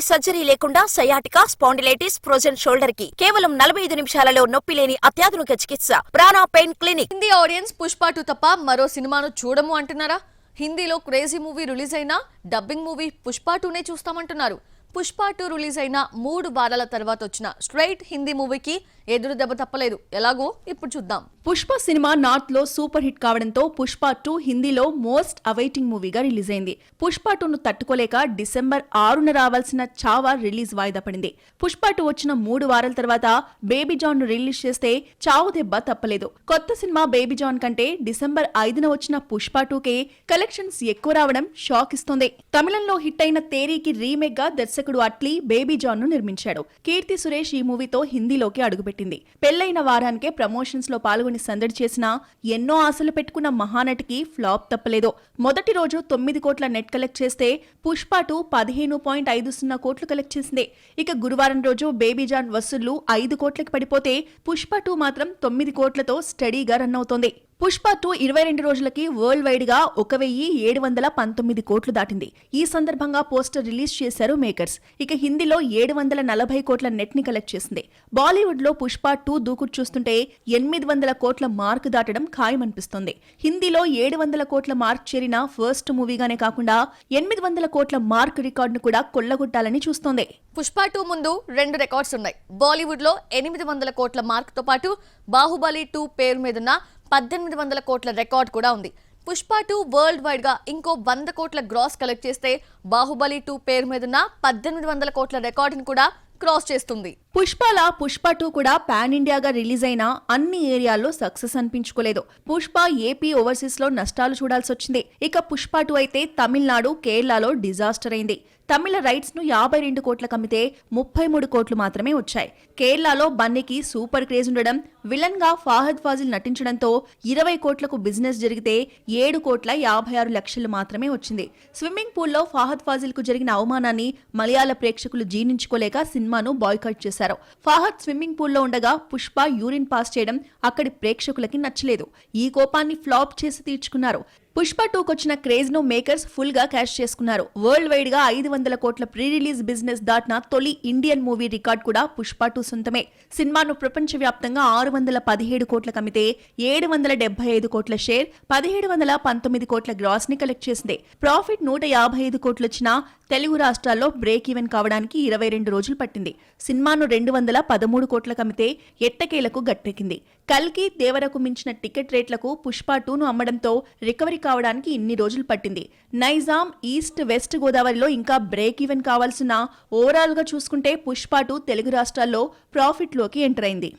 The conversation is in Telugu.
సర్జరీ లేకుండా సయాటికా, స్పాండిలైటిస్, ఫ్రోజన్ షోల్డర్ కి కేవలం 45 నిమిషాలలో నొప్పి లేని అత్యాధునిక చికిత్స Prana pain clinic. Hindi audience Pushpa 2 తప్ప మరో సినిమాను చూడము అంటున్నారా? హిందీలో క్రేజీ మూవీ రిలీజ్ అయినా డబ్బింగ్ మూవీ పుష్ప 2నే చూస్తామంటున్నారు. పుష్ప 2 రిలీజ్ అయిన 3 వారాల తర్వాత వచ్చిన స్ట్రైట్ హిందీ మూవీకి ఎదురు దెబ్బ తప్పలేదు. ఎలాగో ఇప్పుడు చూద్దాం. పుష్ప సినిమా నార్త్ లో సూపర్ హిట్ కావడంతో పుష్ప 2 హిందీలో మోస్ట్ అవైటింగ్ మూవీగా రిలీజ్ అయింది. పుష్ప 2ను తట్టుకోలేక డిసెంబర్ 6న రావాల్సిన చావా రిలీజ్ వాయిదా పడింది. పుష్ప 2 వచ్చిన 3 వారాల తర్వాత బేబీ జాన్ ను రిలీజ్ చేస్తే చావు దెబ్బ తప్పలేదు. కొత్త సినిమా బేబీ జాన్ కంటే డిసెంబర్ 5న వచ్చిన పుష్ప 2కే కలెక్షన్స్ ఎక్కువ రావడం షాక్ ఇస్తోంది. తమిళంలో హిట్ అయిన తేరీకి రీమేక్ గా దర్శకుడు అట్లీ బేబీ జాన్ ను నిర్మించాడు. కీర్తి సురేష్ ఈ మూవీతో హిందీలోకి అడుగుపెట్టింది. పెళ్లైన వారానికే ప్రమోషన్స్ లో పాల్గొని సందడి చేసినా ఎన్నో ఆశలు పెట్టుకున్న మహానటికి ఫ్లాప్ తప్పలేదు. మొదటి రోజు 9 కోట్ల నెట్ కలెక్ట్ చేస్తే పుష్ప 2 15.50 కోట్లు కలెక్ట్ చేసింది. ఇక గురువారం రోజు బేబీ జాన్ వసూళ్లు 5 కోట్లకి పడిపోతే పుష్ప 2 మాత్రం 9 కోట్లతో స్టడీగా రన్ అవుతోంది. పుష్ప 2 22 రోజులకి వరల్డ్ వైడ్ గా 1719 కోట్లు దాటింది. ఈ సందర్భంగా పోస్టర్ రిలీజ్ చేశారు మేకర్స్. ఇక హిందీలో 740 కోట్ల నెట్ ని కలెక్ట్ చేసింది. బాలీవుడ్ లో పుష్ప 2 దూకుడు చూస్తుంటే 800 కోట్ల మార్క్ దాటడం ఖాయమనిపిస్తోంది. హిందీలో 700 కోట్ల మార్క్ చేరిన ఫస్ట్ మూవీగానే కాకుండా 800 కోట్ల మార్క్ రికార్డును కూడా కొల్లగొట్టాలని చూస్తోంది. పుష్ప 2 ముందు 2 రికార్డ్స్ ఉన్నాయి. బాలీవుడ్ లో 800 కోట్ల మార్క్ తో పాటు బాహుబలి 2 పేరు మీదున్న 1800 కోట్ల రికార్డ్ కూడా ఉంది. పుష్ప 2 వరల్డ్ వైడ్ గా ఇంకో 100 కోట్ల గ్రాస్ కలెక్ట్ చేస్తే బాహుబలి 2 పేరు మీదున్న 1800 కోట్ల రికార్డును కూడా క్రాస్ చేస్తుంది. పుష్ప 2 కూడా పాన్ ఇండియాగా రిలీజ్ అయినా అన్ని ఏరియాల్లో సక్సెస్ అనిపించుకోలేదు. పుష్ప ఏపీ ఓవర్సీస్ లో నష్టాలు చూడాల్సి వచ్చింది. ఇక పుష్ప 2 అయితే తమిళనాడు, కేరళలో డిజాస్టర్ అయింది. తమిళ రైట్స్ ను 52 కోట్లకు అమ్మితే 33 కోట్లు మాత్రమే వచ్చాయి. కేరళలో బన్నీకి సూపర్ క్రేజ్ ఉండడం, విలన్ గా ఫాహద్ ఫాజిల్ నటించడంతో 20 కోట్లకు బిజినెస్ జరిగితే 7 కోట్ల 56 లక్షలు మాత్రమే వచ్చింది. స్విమ్మింగ్ పూల్లో ఫాహద్ ఫాజిల్ కు జరిగిన అవమానాన్ని మలయాళ ప్రేక్షకులు జీర్ణించుకోలేక సినిమాను బాయ్కాట్ చేశారు. ఫాహద్ స్విమ్మింగ్ పూల్లో ఉండగా పుష్ప యూరిన్ పాస్ చేయడం అక్కడి ప్రేక్షకులకి నచ్చలేదు. ఈ కోపాన్ని ఫ్లాప్ చేసి తీర్చుకున్నారు. పుష్ప 2 కొచ్చిన క్రేజ్ ను మేకర్స్ ఫుల్ గా క్యాష్ చేసుకున్నారు. వరల్డ్ వైడ్ గా 500 కోట్ల ప్రీ రిలీజ్ బిజినెస్ దాటిన తొలి ఇండియన్ మూవీ రికార్డ్ కూడా పుష్ప 2 సొంతమే. సినిమాను ప్రపంచవ్యాప్తంగా 617 కోట్లకు అమ్మితే 775 కోట్ల షేర్, 1719 కోట్ల గ్రాస్ ని కలెక్ట్ చేసింది. ప్రాఫిట్ 155 కోట్లు వచ్చినా తెలుగు రాష్ట్రాల్లో బ్రేక్ ఈవెన్ కావడానికి 22 రోజులు పట్టింది. సినిమాను 213 కోట్లకు అమ్మితే ఎట్టకేలకు గట్టెక్కింది. కల్కి, దేవరకు మించిన టికెట్ రేట్లకు పుష్ప 2ను అమ్మడంతో రికవరీ కావడానికి ఇన్ని రోజులు పట్టింది. నైజాం, ఈస్ట్, వెస్ట్ గోదావరిలో ఇంకా బ్రేక్ ఈవెన్ కావాల్సిన ఓవరాల్ గా చూసుకుంటే పుష్ప 2 తెలుగు రాష్ట్రాల్లో ప్రాఫిట్ లోకి ఎంటర్ అయింది.